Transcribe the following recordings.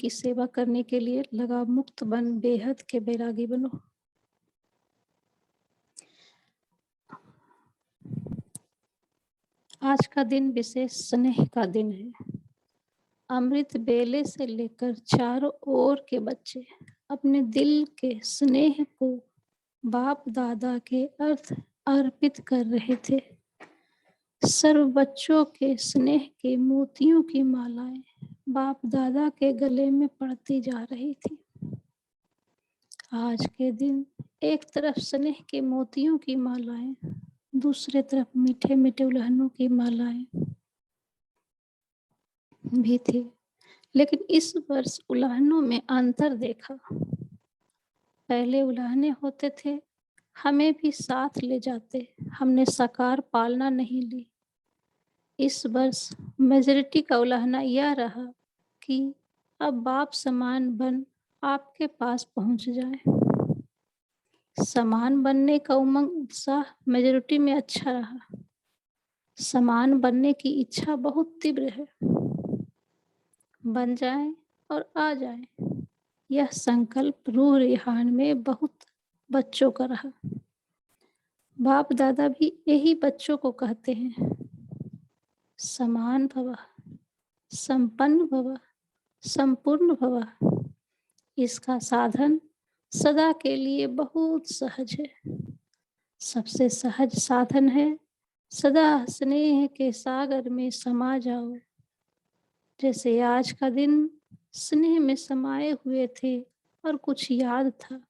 की सेवा करने के लिए लगाव मुक्त बन बेहद के बैरागी बनो। आज का दिन विशेष स्नेह का दिन है। अमृत बेले से लेकर चारों ओर के बच्चे अपने दिल के स्नेह को बाप दादा के अर्थ अर्पित कर रहे थे। सर्व बच्चों के स्नेह के मोतियों की मालाएं बाप दादा के गले में पड़ती जा रही थी। आज के दिन एक तरफ स्नेह के मोतियों की मालाएं, दूसरे तरफ मीठे मीठे उल्हनों की मालाएं भी थी, लेकिन इस वर्ष उल्हनों में अंतर देखा। पहले उल्हने होते थे, हमें भी साथ ले जाते, हमने साकार पालना नहीं ली। इस वर्ष मेजॉरिटी का उल्हना यह रहा कि अब बाप समान बन आपके पास पहुंच जाए। समान बनने का उमंग उत्साह मेजॉरिटी में अच्छा रहा। समान बनने की इच्छा बहुत तीव्र है। बन जाए और आ जाए, यह संकल्प रूह रिहान में बहुत बच्चों का रहा। बाप दादा भी यही बच्चों को कहते हैं, समान भव, संपन्न भव, संपूर्ण भव। इसका साधन सदा के लिए बहुत सहज है। सबसे सहज साधन है सदा स्नेह के सागर में समा जाओ। जैसे आज का दिन स्नेह में समाये हुए थे और कुछ याद था,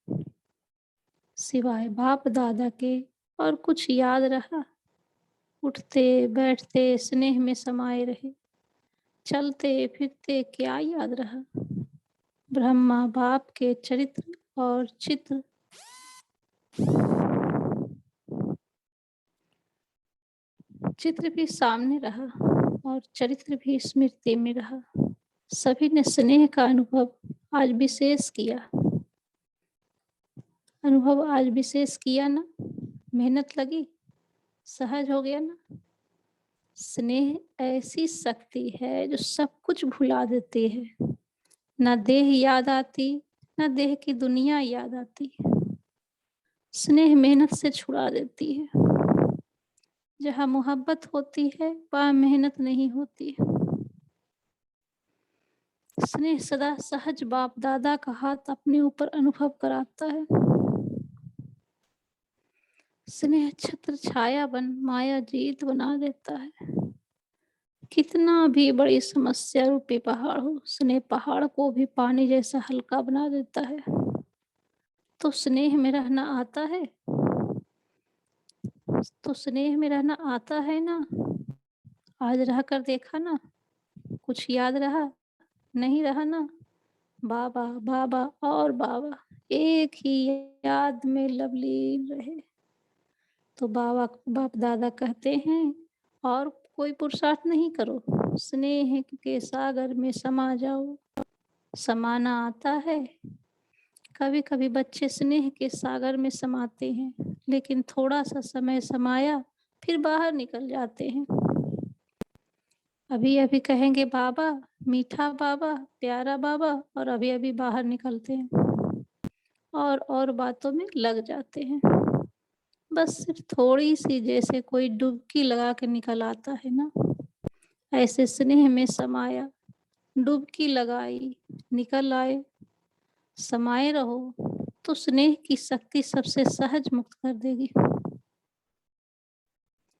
सिवाय बाप दादा के और कुछ याद रहा। उठते बैठते स्नेह में समाये रहे, चलते फिरते क्या याद रहा। ब्रह्मा बाप के चरित्र और चित्र भी सामने रहा और चरित्र भी स्मृति में रहा। सभी ने स्नेह का अनुभव आज विशेष किया। ना, मेहनत लगी, सहज हो गया ना। स्नेह ऐसी शक्ति है जो सब कुछ भुला देती है। न देह याद आती, न देह की दुनिया याद आती। स्नेह मेहनत से छुड़ा देती है। जहाँ मोहब्बत होती है वहाँ मेहनत नहीं होती। स्नेह सदा सहज बाप दादा का हाथ अपने ऊपर अनुभव कराता है। स्नेह छत्र छाया बन माया जीत बना देता है। कितना भी बड़ी समस्या रूपी पहाड़ हो, स्नेह पहाड़ को भी पानी जैसा हल्का बना देता है। तो स्नेह में रहना आता है, ना। आज रह कर देखा ना, कुछ याद रहा नहीं रहा ना। बाबा बाबा और बाबा एक ही याद में लवलीन रहे। तो बाप दादा कहते हैं, और कोई पुरुषार्थ नहीं करो, स्नेह के सागर में समा जाओ। समाना आता है। कभी कभी बच्चे स्नेह के सागर में समाते हैं, लेकिन थोड़ा सा समय समाया फिर बाहर निकल जाते हैं। अभी अभी कहेंगे बाबा, मीठा बाबा, प्यारा बाबा, और अभी अभी बाहर निकलते हैं और बातों में लग जाते हैं। बस सिर्फ थोड़ी सी, जैसे कोई डुबकी लगा के निकल आता है ना, ऐसे स्नेह में समाया, डुबकी लगाई, निकल आए। समाये रहो तो स्नेह की शक्ति सबसे सहज मुक्त कर देगी।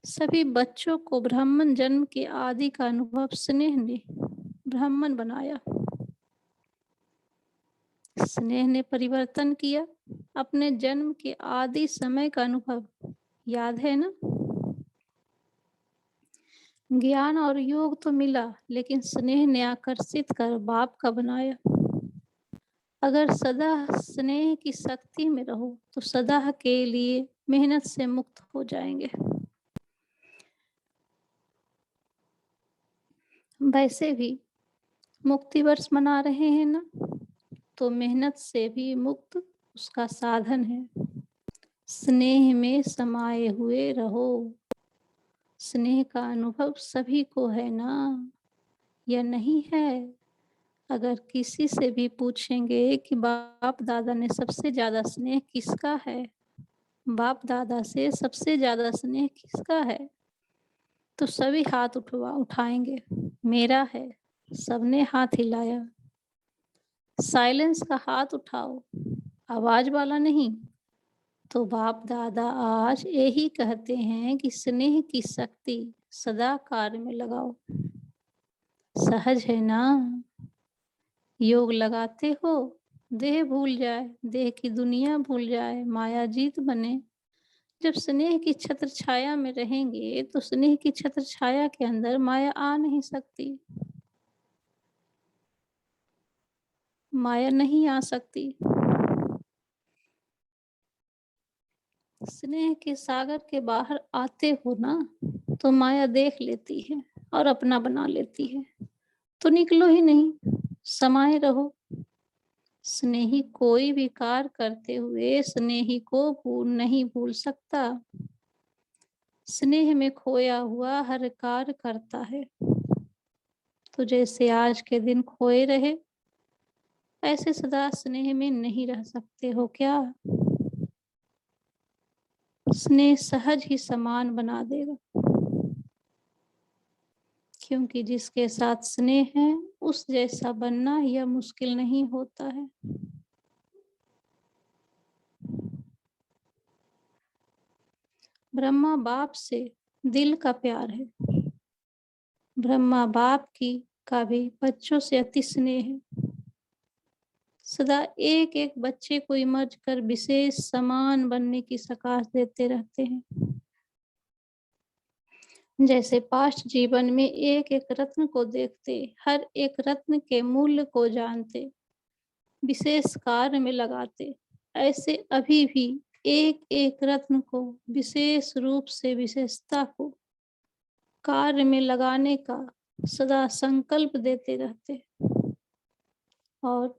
सभी बच्चों को ब्राह्मण जन्म के आदि का अनुभव स्नेह ने ब्राह्मण बनाया। स्नेह ने परिवर्तन किया। अपने जन्म के आदि समय का अनुभव याद है ना। ज्ञान और योग तो मिला, लेकिन स्नेह ने आकर्षित कर बाप का बनाया। अगर सदा स्नेह की शक्ति में रहो तो सदा के लिए मेहनत से मुक्त हो जाएंगे। वैसे भी मुक्ति वर्ष मना रहे हैं ना, तो मेहनत से भी मुक्त उसका साधन है। स्नेह में समाये हुए रहो। स्नेह का अनुभव सभी को है ना, या नहीं है? अगर किसी से भी पूछेंगे कि बाप दादा ने सबसे ज़्यादा स्नेह किसका है, बाप दादा से सबसे ज़्यादा स्नेह किसका है, तो सभी हाथ उठाएंगे। मेरा है। सबने हाथ हिलाया। साइलेंस का हाथ उठाओ, आवाज वाला नहीं। तो बाप दादा आज यही कहते हैं कि स्नेह की शक्ति सदा कार्य में लगाओ। सहज है ना? योग लगाते हो, देह भूल जाए, देह की दुनिया भूल जाए, माया जीत बने। जब स्नेह की छत्र छाया में रहेंगे तो स्नेह की छत्र छाया के अंदर माया आ नहीं सकती, माया नहीं आ सकती। स्नेह के सागर के बाहर आते हो ना, तो माया देख लेती है और अपना बना लेती है। तो निकलो ही नहीं, समाये रहो। स्नेही कोई भी कार्य करते हुए स्नेही को नहीं भूल सकता। स्नेह में खोया हुआ हर कार्य करता है। तो जैसे आज के दिन खोए रहे, ऐसे सदा स्नेह में नहीं रह सकते हो क्या? स्नेह सहज ही समान बना देगा, क्योंकि जिसके साथ स्नेह है उस जैसा बनना यह मुश्किल नहीं होता है। ब्रह्मा बाप से दिल का प्यार है। ब्रह्मा बाप की का भी बच्चों से अति स्नेह है। सदा एक एक बच्चे को इमर्ज कर विशेष समान बनने की सकाश देते रहते हैं। जैसे पास्ट जीवन में एक एक रत्न को देखते, हर एक रत्न के मूल्य को जानते, विशेष कार्य में लगाते, ऐसे अभी भी एक एक रत्न को विशेष रूप से विशेषता को कार्य में लगाने का सदा संकल्प देते रहते और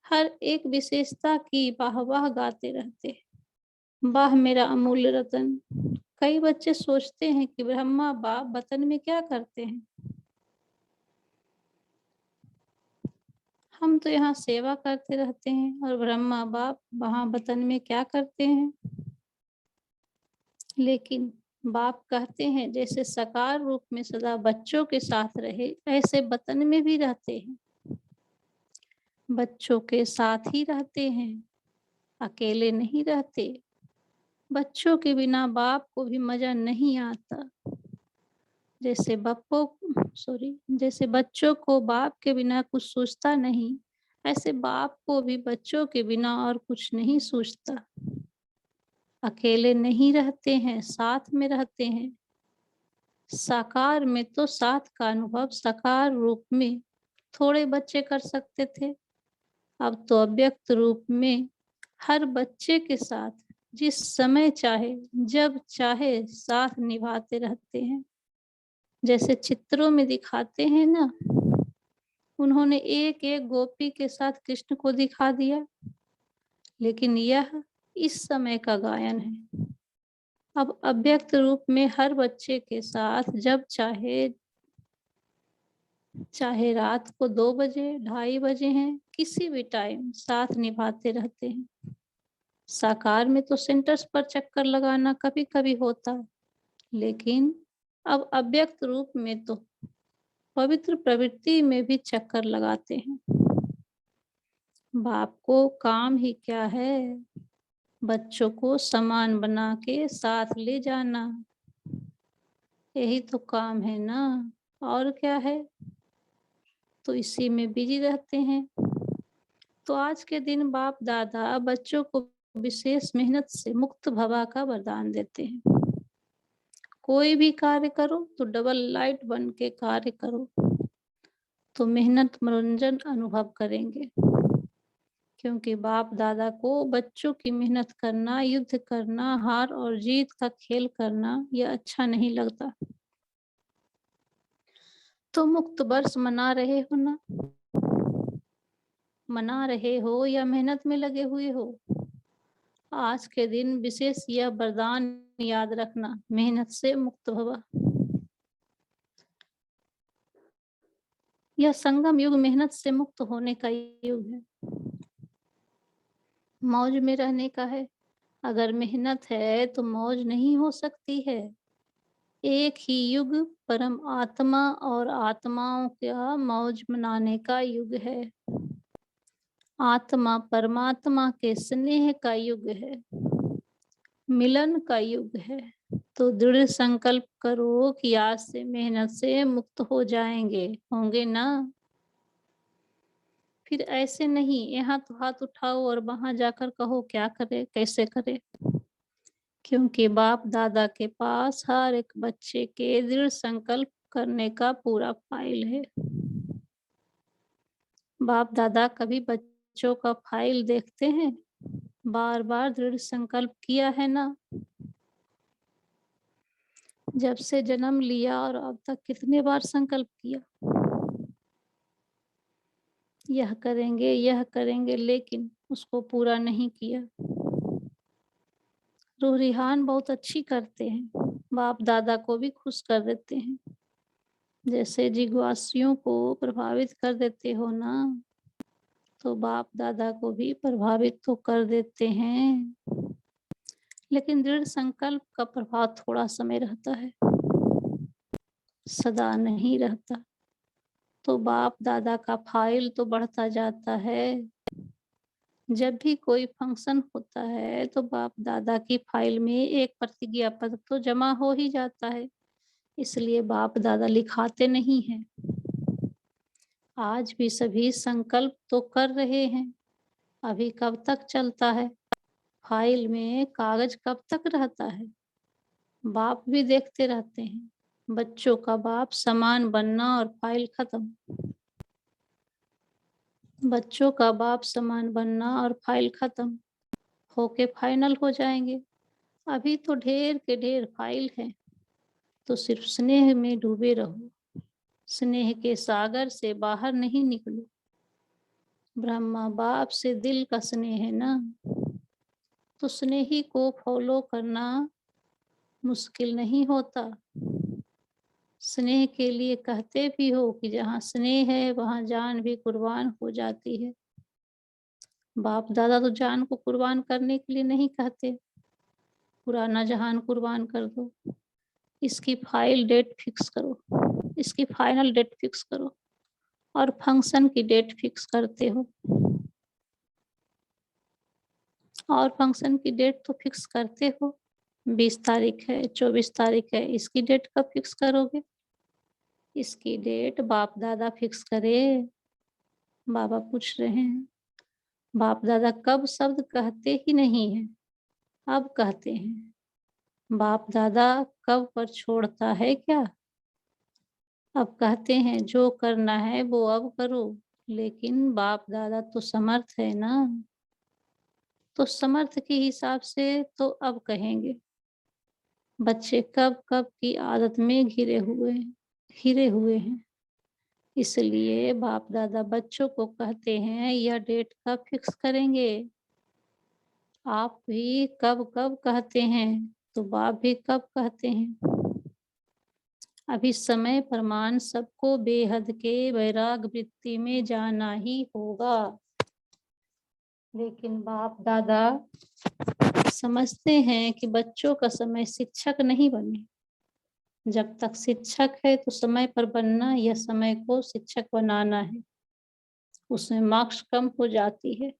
हर एक विशेषता की वाह गाते रहते। वाह मेरा अमूल्य रतन। कई बच्चे सोचते हैं कि ब्रह्मा बाप वतन में क्या करते हैं। हम तो यहाँ सेवा करते रहते हैं और ब्रह्मा बाप वहाँ वतन में क्या करते हैं। लेकिन बाप कहते हैं जैसे साकार रूप में सदा बच्चों के साथ रहे, ऐसे वतन में भी रहते हैं, बच्चों के साथ ही रहते हैं, अकेले नहीं रहते। बच्चों के बिना बाप को भी मजा नहीं आता। जैसे बच्चों को बाप के बिना कुछ सूझता नहीं, ऐसे बाप को भी बच्चों के बिना और कुछ नहीं सूझता। अकेले नहीं रहते हैं, साथ में रहते हैं। साकार में तो साथ का अनुभव साकार रूप में थोड़े बच्चे कर सकते थे, अब तो अव्यक्त रूप में हर बच्चे के साथ जिस समय चाहे जब चाहे साथ निभाते रहते हैं। जैसे चित्रों में दिखाते हैं ना, उन्होंने एक एक गोपी के साथ कृष्ण को दिखा दिया, लेकिन यह इस समय का गायन है। अब अव्यक्त रूप में हर बच्चे के साथ जब चाहे, चाहे रात को 2 बजे 2:30 बजे हैं, किसी भी टाइम साथ निभाते रहते हैं। साकार में तो सेंटर्स पर चक्कर लगाना कभी कभी होता है, लेकिन अब अव्यक्त रूप में तो पवित्र प्रवृत्ति में भी चक्कर लगाते हैं। बाप को काम ही क्या है, बच्चों को समान बना के साथ ले जाना, यही तो काम है ना, और क्या है। तो इसी में बिजी रहते हैं। तो आज के दिन बाप दादा बच्चों को विशेष मेहनत से मुक्त भवा का वरदान देते हैं। कोई भी कार्य करो तो डबल लाइट बन के कार्य करो, तो मेहनत मनोरंजन अनुभव करेंगे। क्योंकि बाप दादा को बच्चों की मेहनत करना, युद्ध करना, हार और जीत का खेल करना यह अच्छा नहीं लगता। तो मुक्त वर्ष मना रहे हो ना, मना रहे हो या मेहनत में लगे हुए हो, आज के दिन विशेष यह वरदान याद रखना, मेहनत से मुक्त भवा। यह संगम युग मेहनत से मुक्त होने का युग है, मौज में रहने का है। अगर मेहनत है तो मौज नहीं हो सकती है। एक ही युग परम आत्मा और आत्माओं का मौज मनाने का युग है। आत्मा परमात्मा के स्नेह का युग है, मिलन का युग है। तो दृढ़ संकल्प करो कि आज से मेहनत से मुक्त हो जाएंगे, होंगे ना? फिर ऐसे नहीं यहाँ तो हाथ उठाओ और वहां जाकर कहो क्या करे कैसे करे, क्योंकि बाप दादा के पास हर एक बच्चे के दृढ़ संकल्प करने का पूरा फाइल है। बाप दादा कभी बच्चों का फाइल देखते हैं? बार बार दृढ़ संकल्प किया है ना? जब से जन्म लिया और अब तक कितने बार संकल्प किया, यह करेंगे, लेकिन उसको पूरा नहीं किया। रूह रिहान बहुत अच्छी करते हैं, बाप दादा को भी खुश कर देते हैं। जैसे जिज्ञासियों को प्रभावित कर देते हो ना, तो बाप दादा को भी प्रभावित तो कर देते हैं, लेकिन दृढ़ संकल्प का प्रभाव थोड़ा समय रहता है, सदा नहीं रहता। तो बाप दादा का फाइल तो बढ़ता जाता है। जब भी कोई फंक्शन होता है तो बाप दादा की फाइल में एक प्रतिज्ञा पत्र तो जमा हो ही जाता है, इसलिए बाप दादा लिखाते नहीं हैं। आज भी सभी संकल्प तो कर रहे हैं, अभी कब तक चलता है? फाइल में कागज कब तक रहता है? बाप भी देखते रहते हैं, बच्चों का बाप समान बनना और फाइल खत्म। बच्चों का बाप समान बनना और फाइल खत्म होके फाइनल हो जाएंगे। अभी तो ढेर के ढेर फाइल हैं, तो सिर्फ स्नेह में डूबे रहो, स्नेह के सागर से बाहर नहीं निकलो। ब्रह्मा बाप से दिल का स्नेह है ना, तो स्नेही को फॉलो करना मुश्किल नहीं होता। स्नेह के लिए कहते भी हो कि जहाँ स्नेह है वहाँ जान भी कुर्बान हो जाती है। बाप दादा तो जान को कुर्बान करने के लिए नहीं कहते, पुराना जहान कुर्बान कर दो, इसकी फाइल डेट फिक्स करो, इसकी फाइनल डेट फिक्स करो, और फंक्शन की डेट फिक्स करते हो। और फंक्शन की डेट तो फिक्स करते हो, 20 तारीख है, 24 तारीख है, इसकी डेट कब फिक्स करोगे? इसकी डेट बाप दादा फिक्स करे। बाबा पूछ रहे हैं, बाप दादा कब शब्द कहते ही नहीं है, अब कहते हैं। बाप दादा कब पर छोड़ता है क्या? अब कहते हैं जो करना है वो अब करो, लेकिन बाप दादा तो समर्थ है ना, तो समर्थ के हिसाब से तो अब कहेंगे। बच्चे कब कब की आदत में घिरे हुए हैं, इसलिए बाप दादा बच्चों को कहते हैं यह डेट कब फिक्स करेंगे। आप भी कब कब कहते हैं, तो बाप भी कब कहते हैं। अभी समय प्रमाण सबको बेहद के वैराग वृत्ति में जाना ही होगा, लेकिन बाप दादा समझते हैं कि बच्चों का समय शिक्षक नहीं बने। जब तक शिक्षक है तो समय पर बनना या समय को शिक्षक बनाना है, उसमें मार्क्स कम हो जाती है।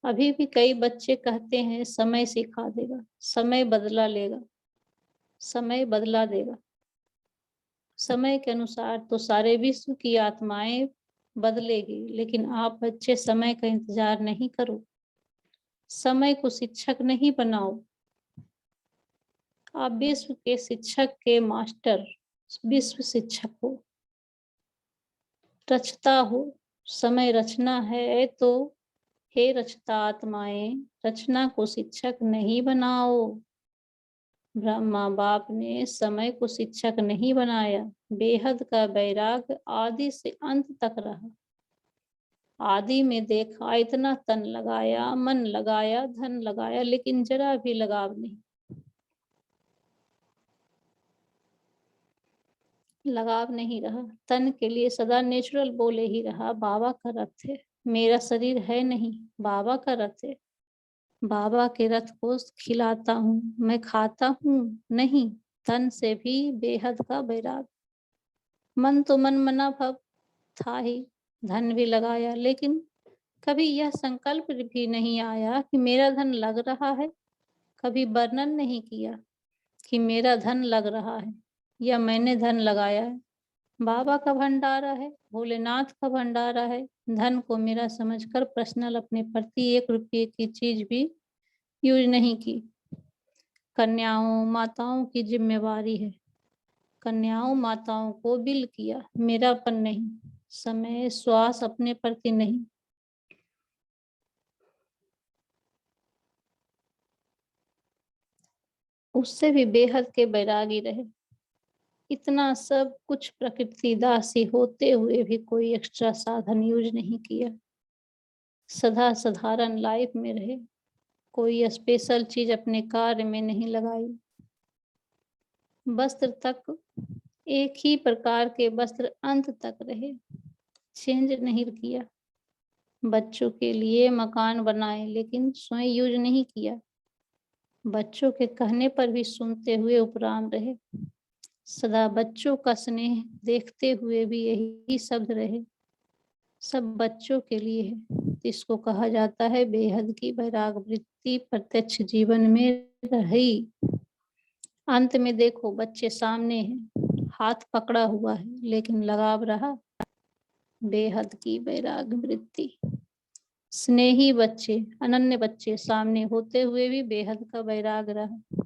अभी भी कई बच्चे कहते हैं समय सिखा देगा, समय बदला लेगा, समय बदला देगा। समय के अनुसार तो सारे विश्व की आत्माएं बदलेगी, लेकिन आप बच्चे समय का इंतजार नहीं करो, समय को शिक्षक नहीं बनाओ। आप विश्व के शिक्षक के मास्टर, विश्व शिक्षक हो, रचता हो। समय रचना है तो हे रचता आत्माएं, रचना को शिक्षक नहीं बनाओ। ब्रह्मा बाप ने समय को शिक्षक नहीं बनाया, बेहद का वैराग आदि से अंत तक रहा। आदि में देखा इतना तन लगाया, मन लगाया, धन लगाया, लेकिन जरा भी लगाव नहीं। लगाव नहीं रहा। तन के लिए सदा नेचुरल बोले ही रहा, बाबा का रथ है, मेरा शरीर है नहीं, बाबा का रथ है। बाबा के रथ को खिलाता हूँ, मैं खाता हूँ नहीं, तन से भी बेहद का बैराग। मन तो मन मना भव था ही, धन भी लगाया, लेकिन कभी यह संकल्प भी नहीं आया कि मेरा धन लग रहा है। कभी वर्णन नहीं किया कि मेरा धन लग रहा है या मैंने धन लगाया है। बाबा का भंडारा है, भोलेनाथ का भंडारा है। धन को मेरा समझकर पर्सनल अपने प्रति 1 रुपये की चीज भी यूज नहीं की। कन्याओं माताओं की जिम्मेवारी है, कन्याओं माताओं को बिल किया, मेरापन नहीं। समय श्वास अपने प्रति नहीं। उससे भी बेहद के बैरागी रहे। इतना सब कुछ प्रकृति दासी होते हुए भी कोई एक्स्ट्रा साधन यूज नहीं किया। सदा साधारण लाइफ में रहे, कोई स्पेशल चीज अपने कार्य में नहीं लगाई। वस्त्र तक एक ही प्रकार के वस्त्र अंत तक रहे, चेंज नहीं किया। बच्चों के लिए मकान बनाए, लेकिन स्वयं यूज नहीं किया। बच्चों के कहने पर भी सुनते हुए उपराम रहे। सदा बच्चों का स्नेह देखते हुए भी यही शब्द रहे, सब बच्चों के लिए है। इसको कहा जाता है बेहद की वैराग वृत्ति प्रत्यक्ष जीवन में रही। अंत में देखो, बच्चे सामने हैं, हाथ पकड़ा हुआ है, लेकिन लगाव रहा। बेहद की वैराग वृत्ति। स्नेही बच्चे, अनन्य बच्चे सामने होते हुए भी बेहद का वैराग रहा।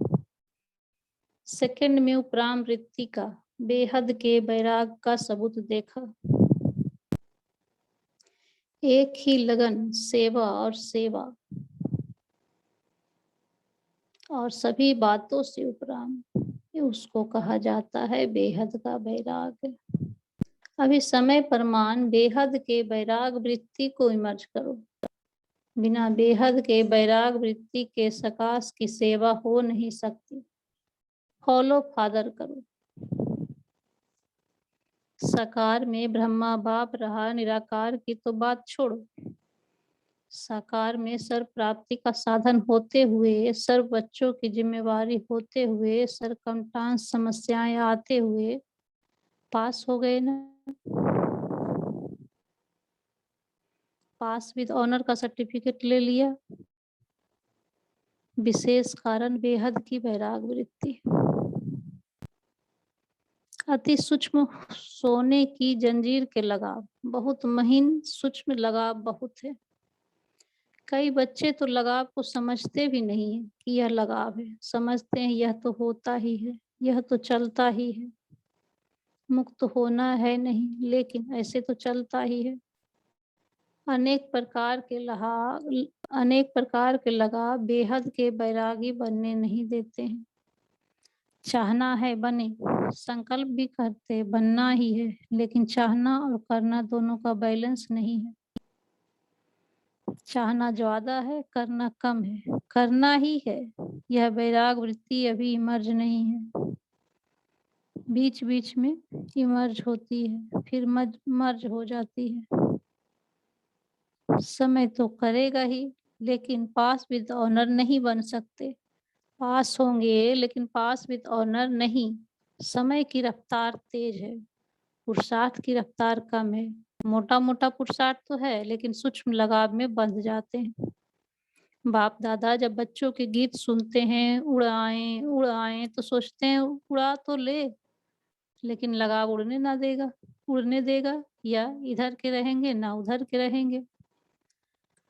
सेकंड में उपराम वृत्ति का, बेहद के वैराग का सबूत देखा। एक ही लगन, सेवा और सेवा, और सभी बातों से उपराम, उसको कहा जाता है बेहद का वैराग। अभी समय प्रमाण बेहद के वैराग वृत्ति को इमर्ज करो। बिना बेहद के वैराग वृत्ति के सकाश की सेवा हो नहीं सकती। फॉलो फादर करो। साकार में ब्रह्मा बाप रहा, निराकार की तो बात छोड़ो। साकार में सर्व प्राप्ति का साधन होते हुए, सर्व बच्चों की जिम्मेवारी होते हुए, सरकमस्टांस समस्याएं आते हुए पास हो गए ना। पास विद ऑनर का सर्टिफिकेट ले लिया। विशेष कारण बेहद की वैराग वृत्ति। अति सूक्ष्म सोने की जंजीर के लगाव, बहुत महीन सूक्ष्म लगाव बहुत है। कई बच्चे तो लगाव को समझते भी नहीं है कि यह लगाव है। समझते हैं यह तो होता ही है, यह तो चलता ही है, मुक्त होना है नहीं, लेकिन ऐसे तो चलता ही है। अनेक प्रकार के लगाव बेहद के बैरागी बनने नहीं देते हैं। चाहना है बने, संकल्प भी करते बनना ही है, लेकिन चाहना और करना दोनों का बैलेंस नहीं है। चाहना ज्यादा है, करना कम है, करना ही है। यह वैराग वृत्ति अभी इमर्ज नहीं है, बीच बीच में इमर्ज होती है, फिर मर्ज हो जाती है। समय तो करेगा ही, लेकिन पास विद ऑनर नहीं बन सकते। पास होंगे, लेकिन पास विद ऑनर नहीं। समय की रफ्तार तेज है, पुरुषार्थ की रफ्तार कम है। मोटा मोटा पुरुषार्थ तो है, लेकिन सूक्ष्म लगाव में बंध जाते हैं। बाप दादा जब बच्चों के गीत सुनते हैं, उड़ाएं उड़ाएं, तो सोचते हैं उड़ा तो ले, लेकिन लगाव उड़ने ना देगा, उड़ने देगा, या इधर के रहेंगे ना उधर के रहेंगे।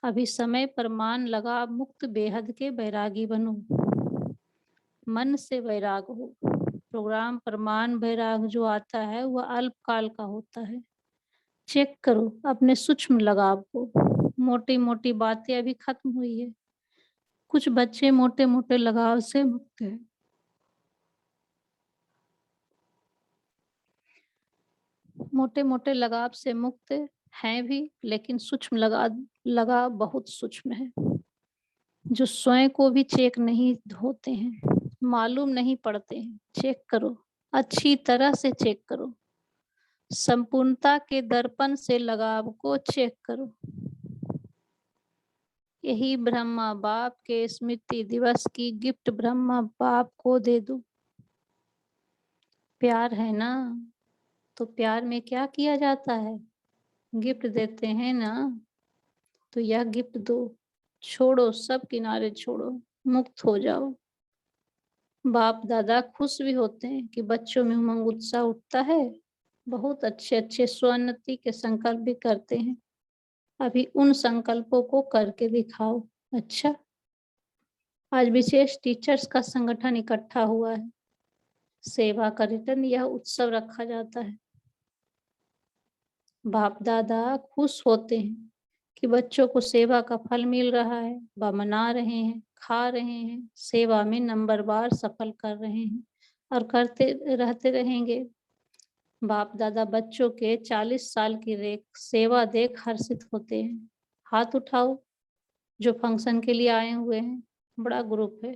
अभी समय प्रमाण लगाव मुक्त बेहद के बैरागी बनो। मन से वैराग हो। प्रोग्राम प्रमाण वैराग जो आता है वह अल्पकाल का होता है। चेक करो अपने सूक्ष्म लगाव को। मोटी मोटी बातें अभी खत्म हुई है। कुछ बच्चे मोटे मोटे लगाव से मुक्त है। मोटे मोटे लगाव से मुक्त हैं भी, लेकिन सूक्ष्म लगाव बहुत सूक्ष्म है, जो स्वयं को भी चेक नहीं होते हैं, मालूम नहीं पड़ते हैं। चेक करो, अच्छी तरह से चेक करो। संपूर्णता के दर्पण से लगाव को चेक करो। यही ब्रह्मा बाप के स्मृति दिवस की गिफ्ट ब्रह्मा बाप को दे दो। प्यार है ना, तो प्यार में क्या किया जाता है? गिफ्ट देते हैं ना, तो यह गिफ्ट दो। छोड़ो, सब किनारे छोड़ो, मुक्त हो जाओ। बाप दादा खुश भी होते हैं कि बच्चों में उमंग उत्साह उठता है। बहुत अच्छे अच्छे स्वोन्नति के संकल्प भी करते हैं। अभी उन संकल्पों को करके दिखाओ। अच्छा, आज विशेष टीचर्स का संगठन इकट्ठा हुआ है। सेवा का रिटर्न यह उत्सव रखा जाता है। बाप दादा खुश होते हैं कि बच्चों को सेवा का फल मिल रहा है, वह मना रहे हैं, खा रहे हैं, सेवा में नंबरवार सफल कर रहे हैं और करते रहते रहेंगे। बाप दादा बच्चों के 40 साल की सेवा देख हर्षित होते हैं। हाथ उठाओ जो फंक्शन के लिए आए हुए हैं। बड़ा ग्रुप है।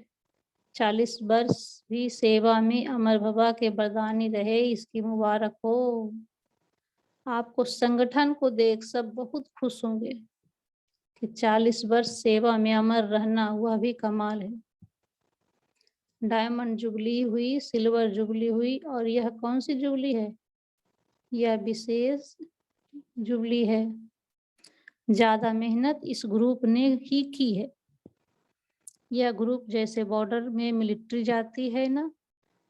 40 वर्ष भी सेवा में अमर बाबा के वरदानी रहे, इसकी मुबारक हो। आपको संगठन को देख सब बहुत खुश होंगे कि 40 वर्ष सेवा में अमर रहना वह भी कमाल है। डायमंड जुबली हुई, सिल्वर जुबली हुई, और यह कौन सी जुबली है? यह विशेष जुबली है। ज्यादा मेहनत इस ग्रुप ने ही की है। यह ग्रुप जैसे बॉर्डर में मिलिट्री जाती है ना,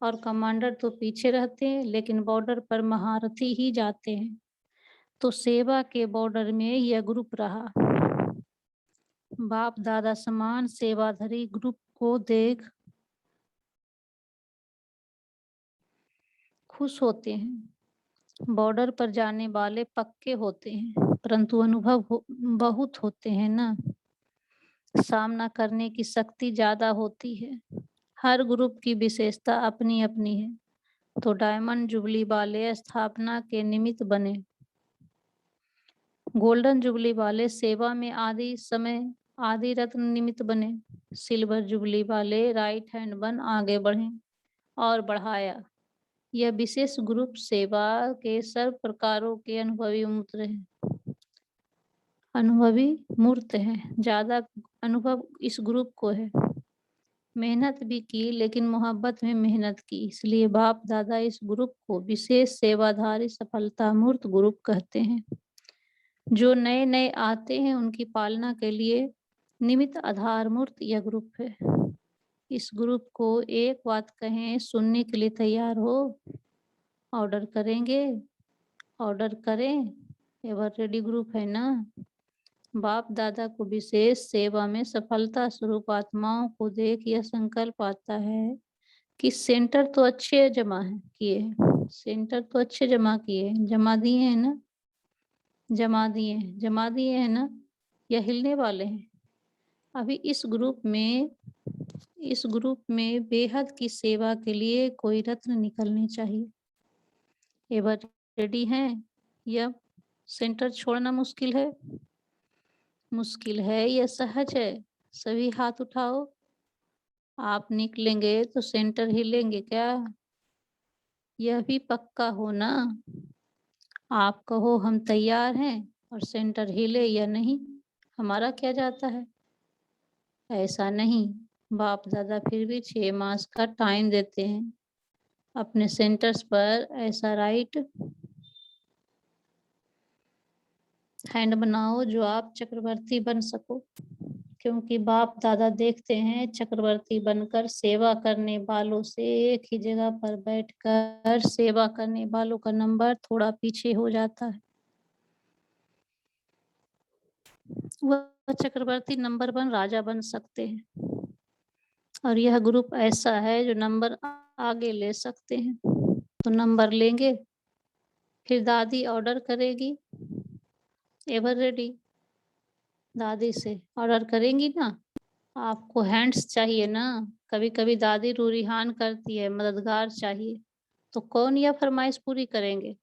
और कमांडर तो पीछे रहते हैं, लेकिन बॉर्डर पर महारथी ही जाते हैं। तो सेवा के बॉर्डर में यह ग्रुप रहा। बाप दादा समान सेवाधारी ग्रुप को देख खुश होते हैं। बॉर्डर पर जाने वाले पक्के होते हैं, परंतु अनुभव बहुत होते हैं ना। सामना करने की शक्ति ज्यादा होती है। हर ग्रुप की विशेषता अपनी अपनी है। तो डायमंड जुबली वाले स्थापना के निमित्त बने, गोल्डन जुबली वाले सेवा में आदि समय आदि रत्न निमित्त बने, सिल्वर जुबली वाले राइट हैंड बन आगे बढ़े और बढ़ाया। यह विशेष ग्रुप सेवा के सर्व प्रकारों के अनुभवी मूर्त है। ज्यादा अनुभव इस ग्रुप को है। मेहनत भी की, लेकिन मोहब्बत में मेहनत की, इसलिए बाप दादा इस ग्रुप को विशेष सेवाधारी सफलता मूर्त ग्रुप कहते हैं। जो नए नए आते हैं उनकी पालना के लिए निमित्त आधार मूर्त यह ग्रुप है। इस ग्रुप को एक बात कहें, सुनने के लिए तैयार हो? ऑर्डर करेंगे? ऑर्डर करें? एवर रेडी ग्रुप है ना। बाप दादा को विशेष सेवा में सफलता स्वरूप आत्माओं को देख यह संकल्प आता है कि सेंटर तो अच्छे जमा है किए, सेंटर तो अच्छे जमा किए, जमा दिए हैं ना, जमा दिए हैं ना। यह हिलने वाले हैं। अभी इस ग्रुप में बेहद की सेवा के लिए कोई रत्न निकलने चाहिए। एवर रेडी हैं? यह सेंटर छोड़ना मुश्किल है? मुश्किल है या सहज है? सभी हाथ उठाओ। आप निकलेंगे तो सेंटर हिलेंगे क्या? यह भी पक्का हो ना। आप कहो हम तैयार हैं, और सेंटर हिले या नहीं, हमारा क्या जाता है? ऐसा नहीं। बाप दादा फिर भी 6 मास का टाइम देते हैं। अपने सेंटर्स पर ऐसा राइट हैंड बनाओ जो आप चक्रवर्ती बन सको, क्योंकि बाप दादा देखते हैं चक्रवर्ती बनकर सेवा करने वालों से एक ही जगह पर बैठकर सेवा करने वालों का नंबर थोड़ा पीछे हो जाता है। वह चक्रवर्ती नंबर 1 राजा बन सकते हैं, और यह ग्रुप ऐसा है जो नंबर आगे ले सकते हैं। तो नंबर लेंगे, फिर दादी ऑर्डर करेगी। Ever ready? दादी से ऑर्डर करेंगी ना। आपको हैंड्स चाहिए ना। कभी कभी दादी रूरिहान करती है, मददगार चाहिए। तो कौन यह फरमाइश पूरी करेंगे?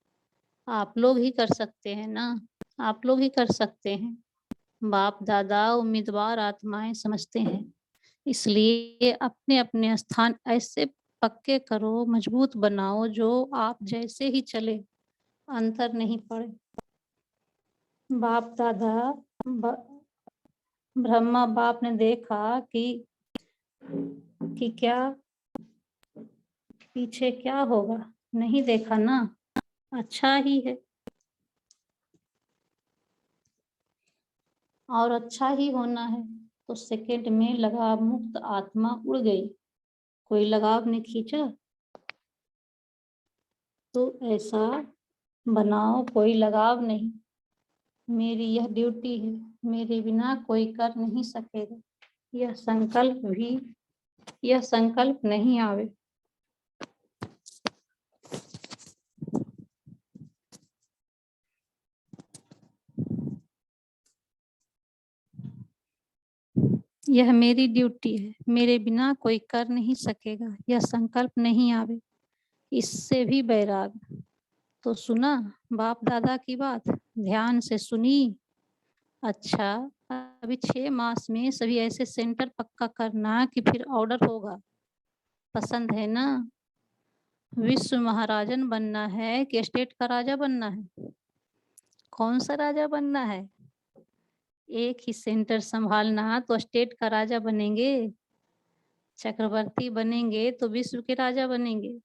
आप लोग ही कर सकते हैं ना, आप लोग ही कर सकते हैं। बाप दादा उम्मीदवार आत्माएं समझते हैं, इसलिए अपने अपने स्थान ऐसे पक्के करो, मजबूत बनाओ, जो आप जैसे ही चले अंतर नहीं पड़े। बाप दादा ब्रह्मा बाप ने देखा कि क्या पीछे क्या होगा, नहीं देखा ना, अच्छा ही है और अच्छा ही होना है। तो सेकंड में लगाव मुक्त आत्मा उड़ गई। कोई लगाव ने खींचा तो ऐसा बनाओ, कोई लगाव नहीं। मेरी यह ड्यूटी है, मेरे बिना कोई कर नहीं सकेगा। यह संकल्प नहीं आवे। यह मेरी ड्यूटी है, मेरे बिना कोई कर नहीं सकेगा। यह संकल्प नहीं आवे, इससे भी बैराग। तो सुना बाप दादा की बात, ध्यान से सुनी। अच्छा, अभी 6 मास में सभी ऐसे सेंटर पक्का करना कि फिर ऑर्डर होगा। पसंद है ना? विश्व महाराजन बनना है कि स्टेट का राजा बनना है? कौन सा राजा बनना है? एक ही सेंटर संभालना तो स्टेट का राजा बनेंगे, चक्रवर्ती बनेंगे तो विश्व के राजा बनेंगे।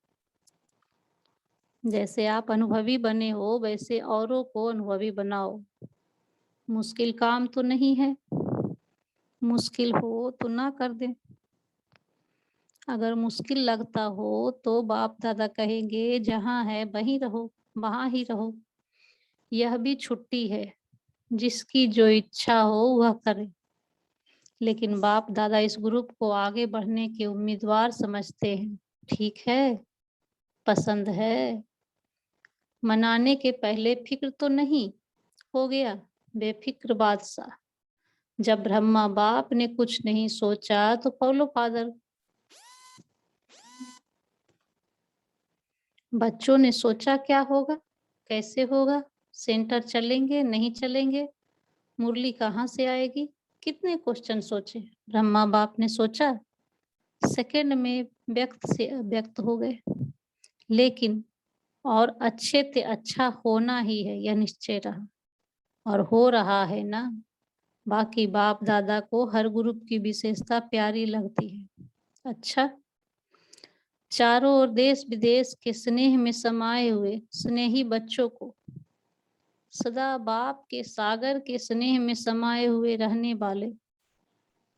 जैसे आप अनुभवी बने हो वैसे औरों को अनुभवी बनाओ। मुश्किल काम तो नहीं है, मुश्किल हो तो ना कर दे। अगर मुश्किल लगता हो तो बाप दादा कहेंगे जहाँ है वहीं रहो, वहाँ ही रहो। यह भी छुट्टी है, जिसकी जो इच्छा हो वह करे। लेकिन बाप दादा इस ग्रुप को आगे बढ़ने के उम्मीदवार समझते हैं। ठीक है, पसंद है। मनाने के पहले फिक्र तो नहीं हो गया, बेफिक्र बादशाह। जब ब्रह्मा बाप ने कुछ नहीं सोचा तो फॉलो फादर। बच्चों ने सोचा क्या होगा, कैसे होगा, सेंटर चलेंगे नहीं चलेंगे, मुरली कहाँ से आएगी, कितने क्वेश्चन सोचे। ब्रह्मा बाप ने सोचा, सेकंड में व्यक्त से अव्यक्त हो गए। लेकिन और अच्छे से अच्छा होना ही है, यह निश्चय रहा और हो रहा है ना। बाकी बाप दादा को हर ग्रुप की विशेषता प्यारी लगती है। अच्छा, चारों ओर देश विदेश के स्नेह में समाये हुए स्नेही बच्चों को, सदा बाप के सागर के स्नेह में समाये हुए रहने वाले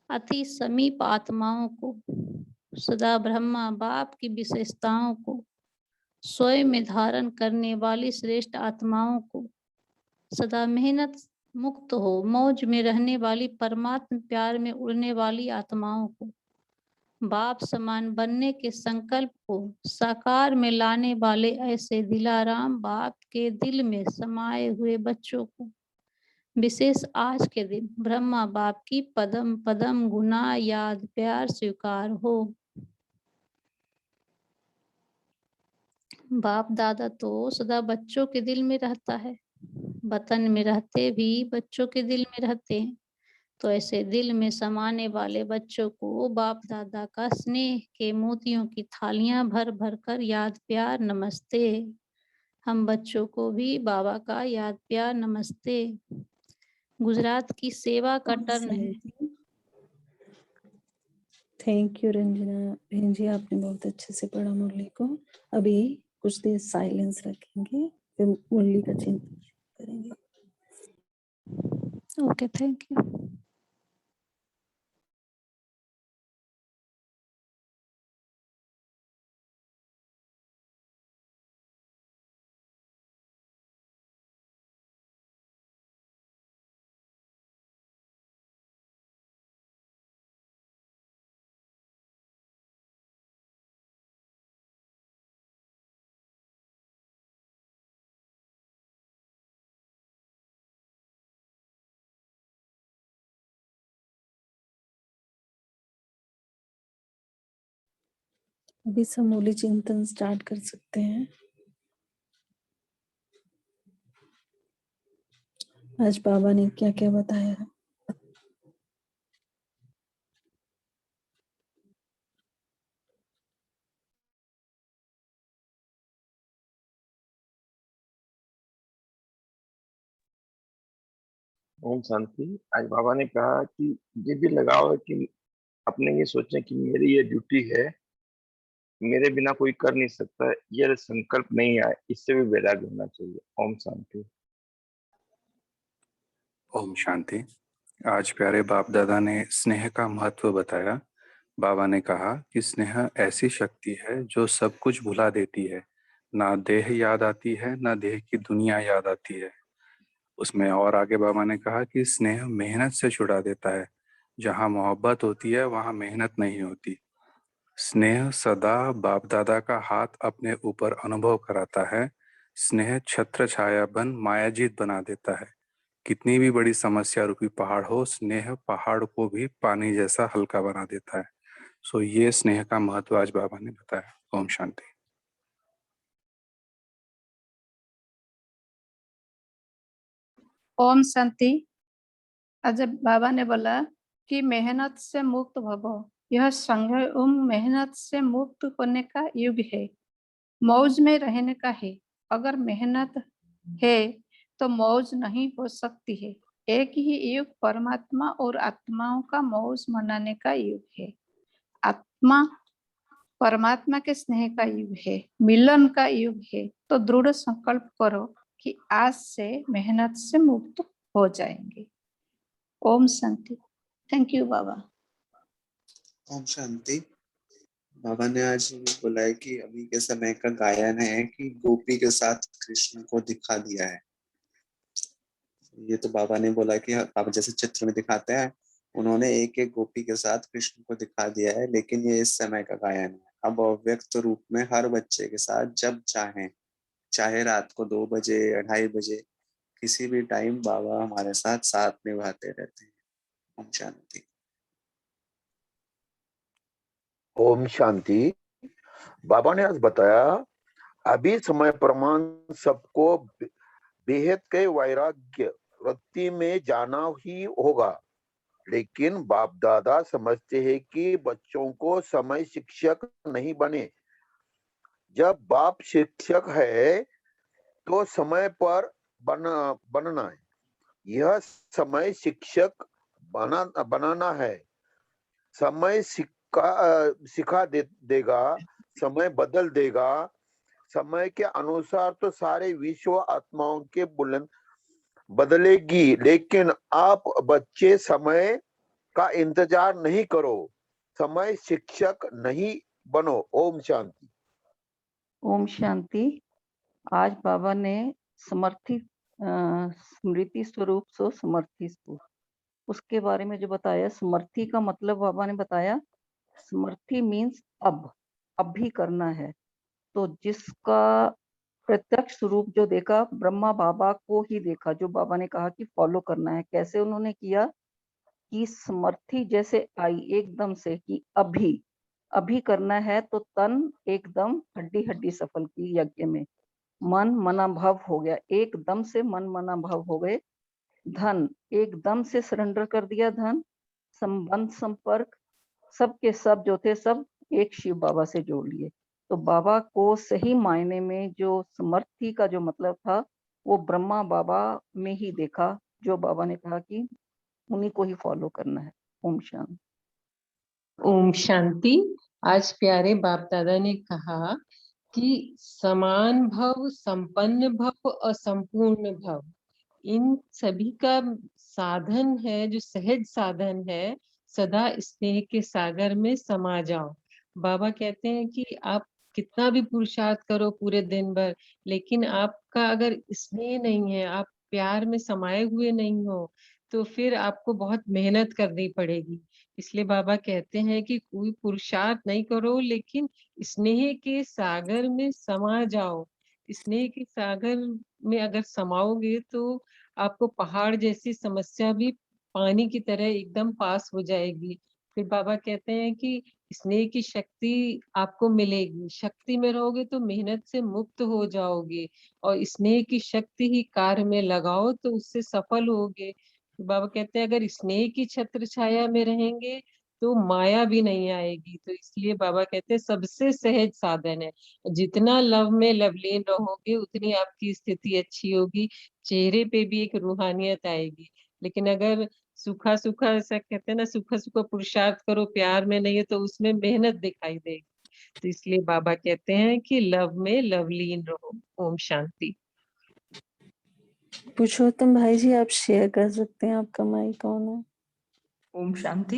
अति समीप आत्माओं को, सदा ब्रह्मा बाप की विशेषताओं को स्वयं में धारण करने वाली श्रेष्ठ आत्माओं को, सदा मेहनत मुक्त हो मौज में रहने वाली परमात्म प्यार में उड़ने वाली आत्माओं को, बाप समान बनने के संकल्प को साकार में लाने वाले ऐसे दिलाराम बाप के दिल में समाये हुए बच्चों को, विशेष आज के दिन ब्रह्मा बाप की पदम पदम गुना याद प्यार स्वीकार हो। बाप दादा तो सदा बच्चों के दिल में रहता है, वतन में रहते भी बच्चों के दिल में रहते हैं। तो ऐसे दिल में समाने वाले बच्चों को बाप दादा का स्नेह के मोतियों की थालियां भर भर कर याद प्यार नमस्ते। हम बच्चों को भी बाबा का याद प्यार नमस्ते। गुजरात की सेवा का टर्न है। थैंक यू रंजना बहन जी, आपने बहुत अच्छे से पढ़ा मुरली को। अभी कुछ देर साइलेंस रखेंगे, फिर मुरली का चिंतन करेंगे। Okay, thank you. अभी समूली चिंतन स्टार्ट कर सकते हैं। आज बाबा ने क्या क्या बताया। ओम शांति। आज बाबा ने कहा कि ये भी लगाव है कि अपने ये सोचें कि मेरी ये ड्यूटी है, मेरे बिना कोई कर नहीं सकता, ये संकल्प नहीं आए, इससे भी वैराग्य होना चाहिए। ओम शांति। ओम शांति। आज प्यारे बाप दादा ने स्नेह का महत्व बताया। बाबा ने कहा कि स्नेह ऐसी शक्ति है जो सब कुछ भुला देती है। ना देह याद आती है, ना देह की दुनिया याद आती है। उसमें और आगे बाबा ने कहा कि स्नेह मेहनत से छुड़ा देता है। जहाँ मोहब्बत होती है वहाँ मेहनत नहीं होती। स्नेह सदा बाप दादा का हाथ अपने ऊपर अनुभव कराता है। स्नेह छत्र छाया बन मायाजीत बना देता है। कितनी भी बड़ी समस्या रूपी पहाड़ हो, स्नेह पहाड़ को भी पानी जैसा हल्का बना देता है। सो ये स्नेह का महत्व आज बाबा ने बताया। ओम शांति। ओम शांति। आज बाबा ने बोला कि मेहनत से मुक्त भवो। यह संघर्ष मेहनत से मुक्त होने का युग है, मौज में रहने का है। अगर मेहनत है तो मौज नहीं हो सकती है। एक ही युग परमात्मा और आत्माओं का मौज मनाने का युग है। आत्मा परमात्मा के स्नेह का युग है, मिलन का युग है। तो दृढ़ संकल्प करो कि आज से मेहनत से मुक्त हो जाएंगे। ओम शांति। थैंक यू बाबा। ओम शांति। बाबा ने आज बोला है कि अभी के समय का गायन है कि गोपी के साथ कृष्ण को दिखा दिया है। ये तो बाबा ने बोला कि बाबा जैसे चित्र में दिखाते हैं, उन्होंने एक एक गोपी के साथ कृष्ण को दिखा दिया है। लेकिन ये इस समय का गायन है। अब अव्यक्त रूप में हर बच्चे के साथ जब चाहे, चाहे रात को 2 बजे, 2:30 बजे, किसी भी टाइम बाबा हमारे साथ साथ निभाते रहते हैं। ओम शांति। ओम शांति। बाबा ने आज बताया अभी समय प्रमाण सबको बेहद के वैराग्य वृत्ति में जाना ही होगा। लेकिन बाप दादा समझते हैं कि बच्चों को समय शिक्षक नहीं बने। जब बाप शिक्षक है तो समय पर बनना है। यह समय शिक्षक बनाना है। समय सिखा देगा, समय बदल देगा। समय के अनुसार तो सारे विश्व आत्माओं के बुलंद बदलेगी। लेकिन आप बच्चे समय का इंतजार नहीं करो, समय शिक्षक नहीं बनो। ओम शांति। ओम शांति। आज बाबा ने स्मृति स्वरूप सो समर्थी स्वरूप उसके बारे में जो बताया। समर्थी का मतलब बाबा ने बताया, समर्थी मीन्स अब भी करना है। तो जिसका प्रत्यक्ष स्वरूप जो देखा, ब्रह्मा बाबा को ही देखा, जो बाबा ने कहा कि फॉलो करना है। कैसे उन्होंने किया कि समर्थी जैसे आई एकदम से कि अभी करना है। तो तन एकदम हड्डी हड्डी सफल की यज्ञ में। मन मनाभव हो गया, एकदम से मन मनाभव हो गए। धन एकदम से सरेंडर कर दिया। धन संबंध संपर्क सबके सब जो थे सब एक शिव बाबा से जोड़ लिए। तो बाबा को सही मायने में जो समर्थी का जो मतलब था वो ब्रह्मा बाबा में ही देखा, जो बाबा ने कहा कि उन्हीं को ही फॉलो करना है। ओम शांति। ओम शांति। आज प्यारे बाप दादा ने कहा कि समान भव, संपन्न भव और संपूर्ण भव, इन सभी का साधन है, जो सहज साधन है, सदा स्नेह के सागर में समा जाओ। बाबा कहते हैं कि आप कितना भी पुरुषार्थ करो पूरे दिन भर, लेकिन आपका अगर स्नेह नहीं है, आप प्यार में समाये हुए नहीं हो, तो फिर आपको बहुत मेहनत करनी पड़ेगी। इसलिए बाबा कहते हैं कि कोई पुरुषार्थ नहीं करो, लेकिन स्नेह के सागर में समा जाओ। स्नेह के सागर में अगर समाओगे तो आपको पहाड़ जैसी समस्या भी पानी की तरह एकदम पास हो जाएगी। फिर बाबा कहते हैं कि स्नेह की शक्ति आपको मिलेगी। शक्ति में रहोगे तो मेहनत से मुक्त हो जाओगे, और स्नेह की शक्ति ही कार्य में लगाओ तो उससे सफल होगे। बाबा कहते हैं अगर स्नेह की छत्र छाया में रहेंगे तो माया भी नहीं आएगी। तो इसलिए बाबा कहते हैं सबसे सहज साधन है। जितना लव में लवलीन रहोगे उतनी आपकी स्थिति अच्छी होगी, चेहरे पे भी एक रूहानियत आएगी। लेकिन अगर सूखा सूखा, ऐसा कहते हैं ना, सूखा सूखा पुरुषार्थ करो, प्यार में नहीं है तो उसमें मेहनत दिखाई देगी। तो इसलिए बाबा कहते हैं कि लव में लवलीन रहो। ओम शांति। पुरुषोत्तम भाई जी, आप शेयर कर सकते हैं, आपका माइक ऑन है। ओम शांति।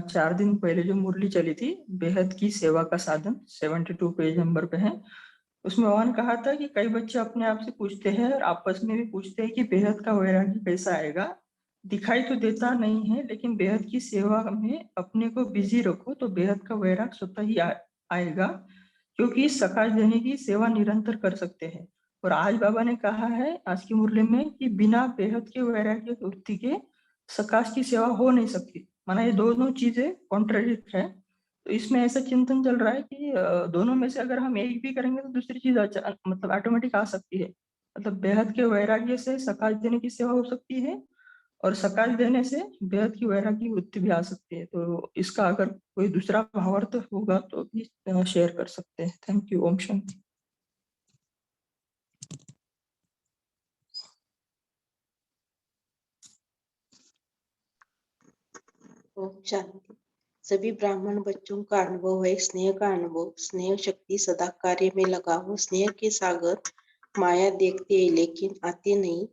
4 दिन पहले जो मुरली चली थी बेहद की सेवा का साधन, 72 पेज नंबर पे है, उसमें भगवान कहा था कि कई बच्चे अपने आप से पूछते हैं और आपस में भी पूछते हैं कि बेहद का वैराग्य कैसा आएगा। दिखाई तो देता नहीं है, लेकिन बेहद की सेवा में अपने को बिजी रखो तो बेहद का वैराग्य स्वतः ही आएगा, क्योंकि सकाश देने की सेवा निरंतर कर सकते हैं। और आज बाबा ने कहा है आज की मुरली में कि बिना बेहद के वैराग्य वृत्ति के सकाश की सेवा हो नहीं सकती। माना ये दोनों चीजें कॉन्ट्राडिक्ट है, तो इसमें ऐसा चिंतन चल रहा है कि दोनों में से अगर हम एक भी करेंगे तो दूसरी चीज मतलब ऑटोमेटिक आ सकती है। मतलब बेहद के वैराग्य से सकाश देने की सेवा हो सकती है और सकाश देने से बेहद की वैराग्य वृत्ति भी आ सकती है। तो इसका अगर कोई दूसरा भावार्थ होगा तो भी शेयर कर सकते हैं। Thank you. ओम शांति। ओम शांति। सभी ब्राह्मण बच्चों का अनुभव है स्नेह का अनुभव। स्नेह शक्ति सदा कार्य में लगा हो। स्नेह के सागर माया देखते हैं लेकिन आते नहीं।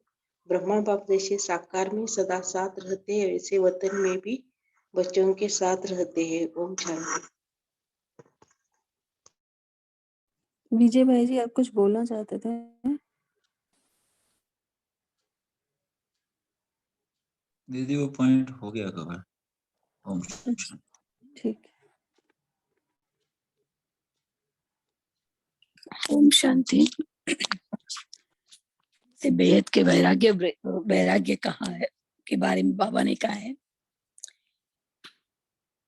ब्रह्मा बाप जैसे साकार में सदा साथ रहते हैं, वैसे वतन में भी बच्चों के साथ रहते हैं। ओम शांति। विजय भाई जी, आप कुछ बोलना चाहते थे? दीदी वो पॉइंट हो गया कवर। ओम शांति। ठीक। ओम शांति। से बेहद के वैराग्य कहा है के बारे में बाबा ने कहा है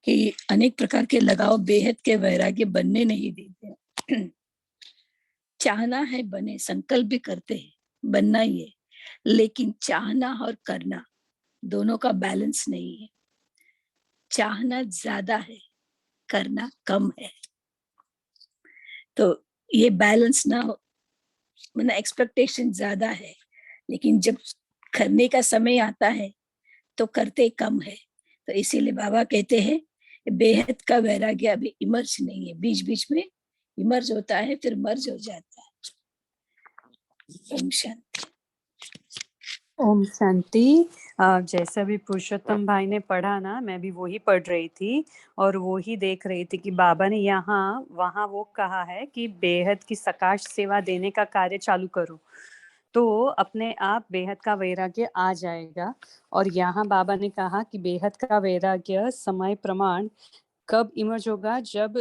कि अनेक प्रकार के लगाव बेहद के वैराग्य बनने नहीं देते। चाहना है बने, संकल्प भी करते हैं, बनना ही है, लेकिन चाहना और करना दोनों का बैलेंस नहीं है। चाहना ज्यादा है, करना कम है। तो ये बैलेंस ना हो, मतलब एक्सपेक्टेशन ज्यादा है लेकिन जब करने का समय आता है तो करते कम है। तो इसीलिए बाबा कहते हैं बेहद का वैराग्य अभी इमर्ज नहीं है, बीच बीच में इमर्ज होता है फिर मर्ज हो जाता है। ओम शांति। ओम शांति। जैसा भी पुरुषोत्तम भाई ने पढ़ा ना, मैं भी वही पढ़ रही थी और वो ही देख रही थी कि बाबा ने यहाँ वहाँ वो कहा है कि बेहद की सकाश सेवा देने का कार्य चालू करो तो अपने आप बेहद का वैराग्य आ जाएगा। और यहाँ बाबा ने कहा कि बेहद का वैराग्य समय प्रमाण कब इमर्ज होगा, जब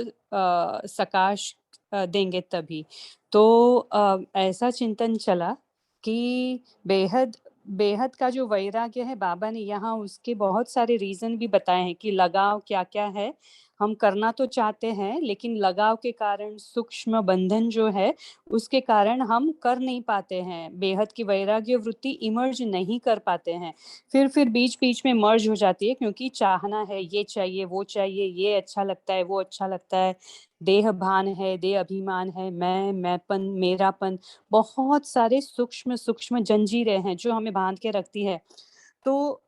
सकाश देंगे तभी। तो ऐसा चिंतन चला कि बेहद का जो वैराग्य है, बाबा ने यहाँ उसके बहुत सारे रीजन भी बताए हैं कि लगाव क्या क्या है। हम करना तो चाहते हैं लेकिन लगाव के कारण, सूक्ष्म बंधन जो है उसके कारण हम कर नहीं पाते हैं, बेहद की वैराग्य वृत्ति इमर्ज नहीं कर पाते हैं। फिर बीच बीच में मर्ज हो जाती है क्योंकि चाहना है, ये चाहिए वो चाहिए, ये अच्छा लगता है वो अच्छा लगता है, देह भान है, देह अभिमान है, मैंपन, मेरापन, बहुत सारे सूक्ष्म जंजीरें हैं जो हमें बांध के रखती है। तो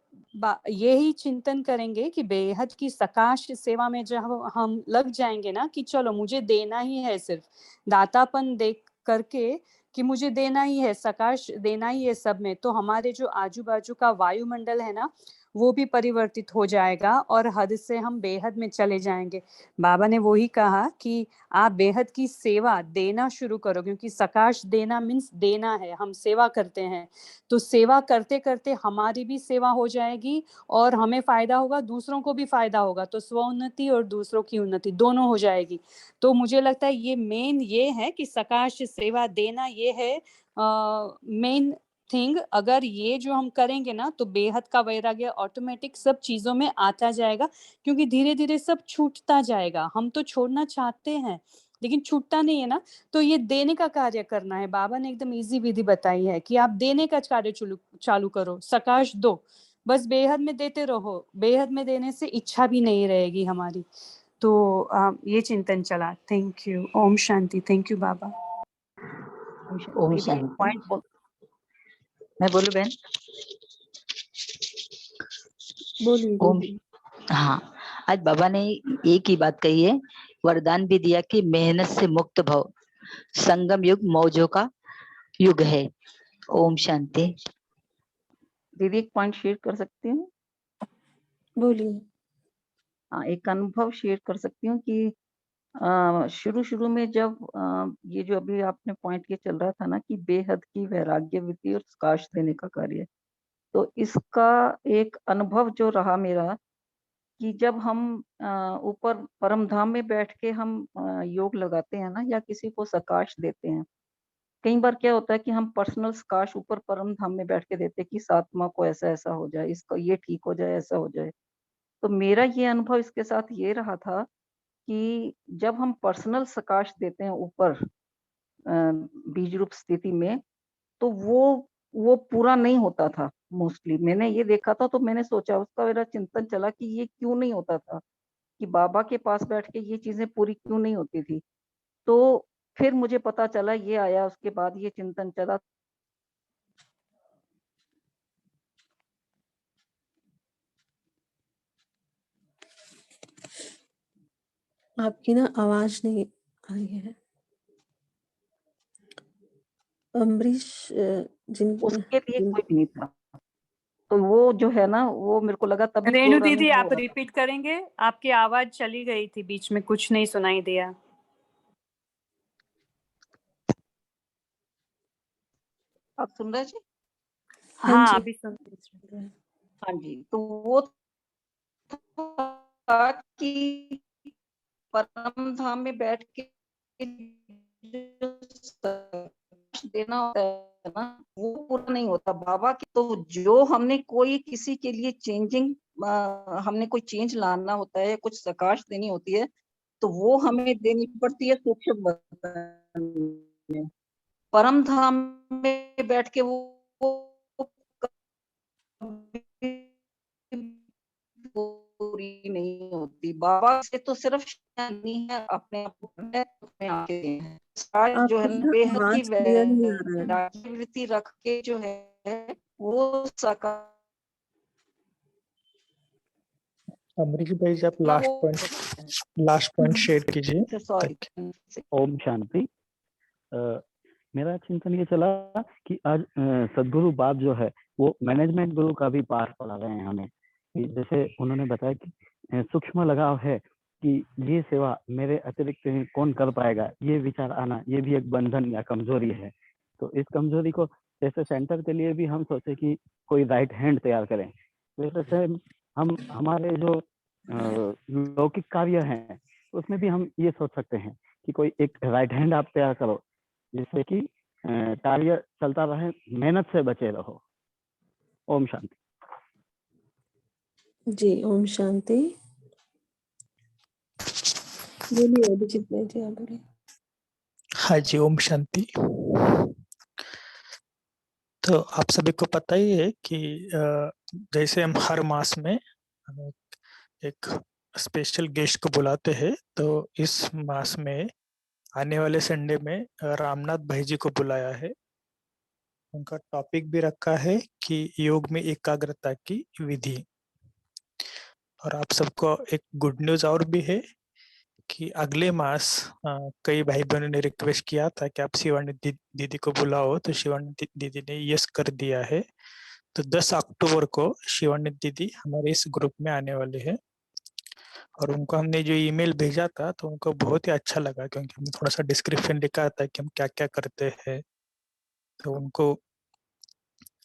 यही चिंतन करेंगे कि बेहद की सकाश सेवा में जब हम लग जाएंगे ना कि चलो मुझे देना ही है, सिर्फ दातापन देख करके कि मुझे देना ही है, सकाश देना ही है सब में, तो हमारे जो आजू बाजू का वायुमंडल है ना वो भी परिवर्तित हो जाएगा और हद से हम बेहद में चले जाएंगे। बाबा ने वही कहा कि आप बेहद की सेवा देना शुरू करो, क्योंकि सकाश देना मीन्स देना है, हम सेवा करते हैं तो सेवा करते करते हमारी भी सेवा हो जाएगी और हमें फायदा होगा, दूसरों को भी फायदा होगा, तो स्वोन्नति और दूसरों की उन्नति दोनों हो जाएगी। तो मुझे लगता है ये मेन ये है कि सकाश सेवा देना, ये है मेन थिंग। अगर ये जो हम करेंगे ना तो बेहद का वैराग्य ऑटोमेटिक सब चीजों में आता जाएगा, क्योंकि धीरे धीरे सब छूटता जाएगा। हम तो छोड़ना चाहते हैं लेकिन छूटता नहीं है ना, तो ये देने का कार्य करना है। बाबा ने एकदम इजी विधि बताई है कि आप देने का कार्य चालू करो, सकाश दो, बस बेहद में देते रहो। बेहद में देने से इच्छा भी नहीं रहेगी हमारी। तो ये चिंतन चला। Thank you. ओम शांति। थैंक यू बाबा। ओम शांति। मैं बोलूं बहन? बोलिए ओम दीदी। हाँ, आज बाबा ने एक ही बात कही है, वरदान भी दिया कि मेहनत से मुक्त भव, संगम युग मौजों का युग है। ओम शांति। दीदी एक पॉइंट शेयर कर सकती हूँ? बोलिए। हाँ, एक अनुभव शेयर कर सकती हूँ कि शुरू में जब ये जो अभी आपने पॉइंट ये चल रहा था ना कि बेहद की वैराग्य वृत्ति और प्रकाश देने का कार्य, तो इसका एक अनुभव जो रहा मेरा कि जब हम ऊपर परम धाम में बैठ के हम योग लगाते हैं ना या किसी को सकाश देते हैं, कई बार क्या होता है कि हम पर्सनल सकाश ऊपर परम धाम में बैठ के देते हैं कि इस आत्मा को ऐसा ऐसा हो जाए, इसको ये ठीक हो जाए, ऐसा हो जाए। तो मेरा ये अनुभव इसके साथ ये रहा था कि जब हम पर्सनल सकाश देते हैं ऊपर बीज रूप स्थिति में, तो वो पूरा नहीं होता था मोस्टली। मैंने ये देखा था तो मैंने सोचा, उसका मेरा चिंतन चला कि ये क्यों नहीं होता था, कि बाबा के पास बैठ के ये चीजें पूरी क्यों नहीं होती थी। तो फिर मुझे पता चला, ये आया उसके बाद ये चिंतन चला। आपकी ना आवाज नहीं आ रही है। अम्बरीश उसके लिए कोई भी नहीं था, तो वो जो है ना, वो मेरे को लगा तभी रेणु वो दीदी रनिंग आप हो रहा था। रिपीट करेंगे? आपकी आवाज चली गई थी बीच में, कुछ नहीं सुनाई दिया। आप सुन रहे जी? हाँ अभी सुन रहे हैं। हाँ जी, तो वो था कि परम धाम में बैठ के जो देना होता है ना, वो पूरा नहीं होता बाबा के। तो जो हमने कोई किसी के लिए चेंजिंग, हमने कोई चेंज लाना होता है, कुछ सकाश देनी होती है, तो वो हमें देनी पड़ती है सूक्ष्म वतन में। परम धाम में बैठ के वो पूरी नहीं होती। बाबा से तो सिर्फ नहीं है, अपने आप को अपने आके हैं। साज जो आपकी है ना बेहद की आवाज क्लियर नहीं आ रहा है। वैराग्य वृत्ति रख के जो है वो सका अमरीश भाई जी, आप लास्ट पॉइंट शेयर कीजिए। सॉरी। ओम शांति। मेरा चिंतन ये चला कि आज सदगुरु बाप जो है वो मैनेजमेंट गुरु का भी पाठ पढ़ा रहे हैं हमें। जैसे उन्होंने बताया कि सूक्ष्म लगाव है कि ये सेवा मेरे अतिरिक्त कौन कर पाएगा, ये विचार आना ये भी एक बंधन या कमजोरी है। तो इस कमजोरी को जैसे सेंटर के लिए भी हम सोचे कि कोई राइट हैंड तैयार करें, वैसे हम हमारे जो लौकिक कार्य हैं उसमें भी हम ये सोच सकते हैं कि कोई एक राइट हैंड आप तैयार करो जिससे कि कार्य चलता रहे, मेहनत से बचे रहो। ओम शांति। जी ओम शांति। बोलिए अभिजीत भाई जी, आप बोलिए। हाँ जी, ओम शांति। तो आप सभी को पता ही है कि जैसे हम हर मास में एक स्पेशल गेस्ट को बुलाते हैं, तो इस मास में आने वाले संडे में रामनाथ भाई जी को बुलाया है। उनका टॉपिक भी रखा है कि योग में एकाग्रता की विधि। और आप सबको एक गुड न्यूज और भी है कि अगले मास कई भाई बहनों ने रिक्वेस्ट किया था कि आप शिवानी दीदी को बुलाओ, तो शिवानी दीदी ने यस कर दिया है। तो 10 अक्टूबर को शिवानी दीदी हमारे इस ग्रुप में आने वाले हैं। और उनको हमने जो ईमेल भेजा था तो उनको बहुत ही अच्छा लगा, क्योंकि हमने थोड़ा सा डिस्क्रिप्शन लिखा था कि हम क्या क्या करते हैं। तो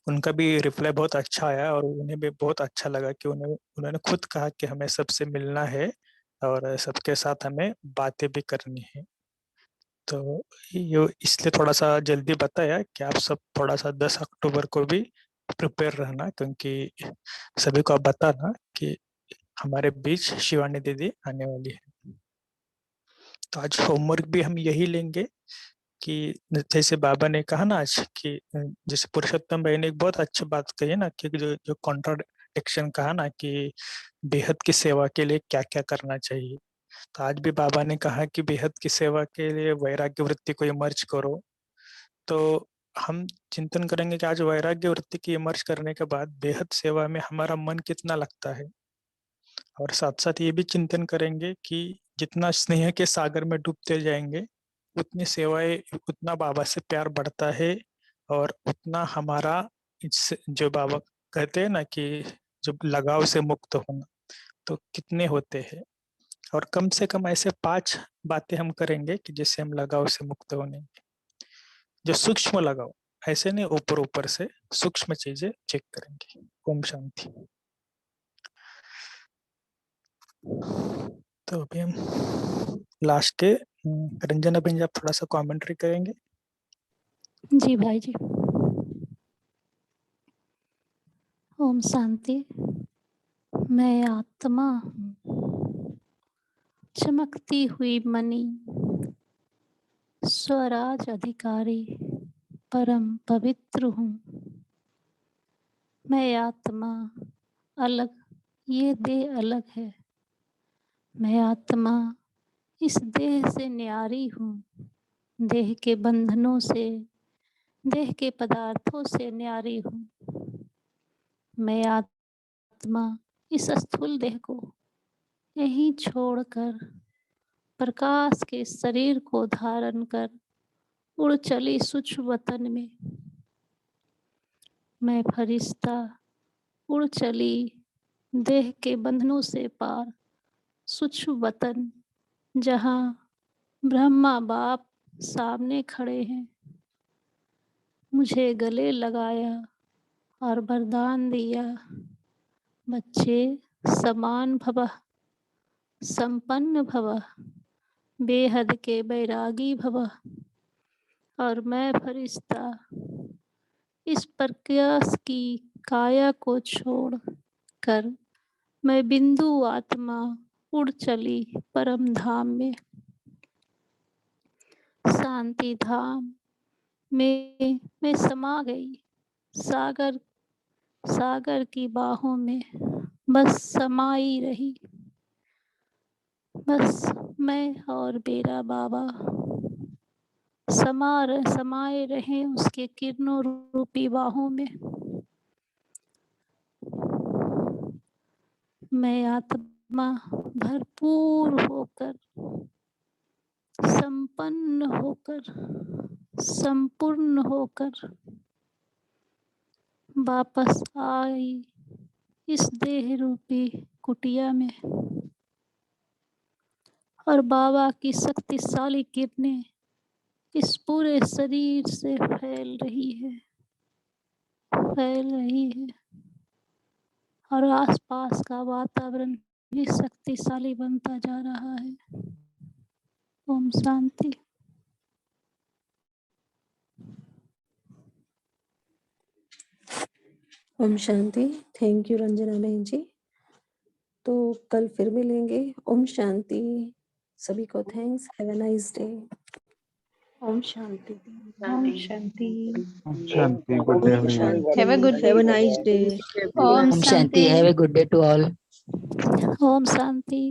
उनका भी रिप्लाई बहुत अच्छा आया और उन्हें भी बहुत अच्छा लगा कि उन्होंने खुद कहा कि हमें सबसे मिलना है और सबके साथ हमें बातें भी करनी है। तो ये इसलिए थोड़ा सा जल्दी बताया कि आप सब थोड़ा सा 10 अक्टूबर को भी प्रिपेयर रहना, क्योंकि सभी को आप बताना कि हमारे बीच शिवानी दीदी आने वाली है। तो आज होमवर्क भी हम यही लेंगे कि जैसे बाबा ने कहा ना आज कि जैसे पुरुषोत्तम भाई ने एक बहुत अच्छी बात कही ना कि जो कॉन्ट्राडिक्शन कहा ना कि बेहद की सेवा के लिए क्या क्या करना चाहिए। तो आज भी बाबा ने कहा कि बेहद की सेवा के लिए वैराग्य वृत्ति को इमर्ज करो। तो हम चिंतन करेंगे कि आज वैराग्य वृत्ति की इमर्ज करने के बाद बेहद सेवा में हमारा मन कितना लगता है, और साथ साथ ये भी चिंतन करेंगे कि जितना स्नेह के सागर में डूबते जाएंगे उतनी सेवाएं, उतना बाबा से प्यार बढ़ता है, और उतना हमारा जो बाबा कहते हैं ना कि जब लगाव से मुक्त होना, तो कितने होते हैं। और कम से कम ऐसे 5 बातें हम करेंगे कि जिससे हम लगाव से मुक्त होने, जो सूक्ष्म लगाव, ऐसे नहीं ऊपर ऊपर से, सूक्ष्म चीजें चेक करेंगे। ओम शांति। तो अभी हम लास्ट के रंजना बहन जी, आप थोड़ा सा कमेंट्री करेंगे। जी भाई जी। ओम शांति। मैं आत्मा हूँ, चमकती हुई मणि, स्वराज अधिकारी, परम पवित्र हूँ। मैं आत्मा अलग, ये देह अलग है। मैं आत्मा इस देह से न्यारी हूँ, देह के बंधनों से, देह के पदार्थों से न्यारी हूँ। मैं आत्मा इस स्थूल देह को यहीं छोड़कर प्रकाश के शरीर को धारण कर उड़ चली सूक्ष्म वतन में। मैं फरिश्ता उड़ चली देह के बंधनों से पार सूक्ष्म वतन, जहाँ ब्रह्मा बाप सामने खड़े हैं। मुझे गले लगाया और वरदान दिया, बच्चे समान भव, संपन्न भव, बेहद के बैरागी भव। और मैं फरिश्ता इस प्रकाश की काया को छोड़ कर मैं बिंदु आत्मा उड़ चली परम धाम में, शांति धाम में मैं समा गई। सागर की बाहों में बस समाई रही। बस मैं और मेरा बाबा समाये रहे उसके किरणों रूपी बाहों में। मैं आत्मा भरपूर होकर, संपन्न होकर, संपूर्ण होकर वापस आई इस देह रूपी कुटिया में, और बाबा की शक्तिशाली किरणें इस पूरे शरीर से फैल रही है, फैल रही है, और आसपास का वातावरण भी शक्तिशाली बनता जा रहा है। ओम शांति। ओम शांति। थैंक यू रंजना बहन जी। तो कल फिर मिलेंगे। ओम शांति। सभी को thanks. Have a nice day. ओम शांति। ओम शांति। शांति। Good day everyone. Have a good day. Have a nice day. ओम शांति। Have a good day to all. ओम शांति।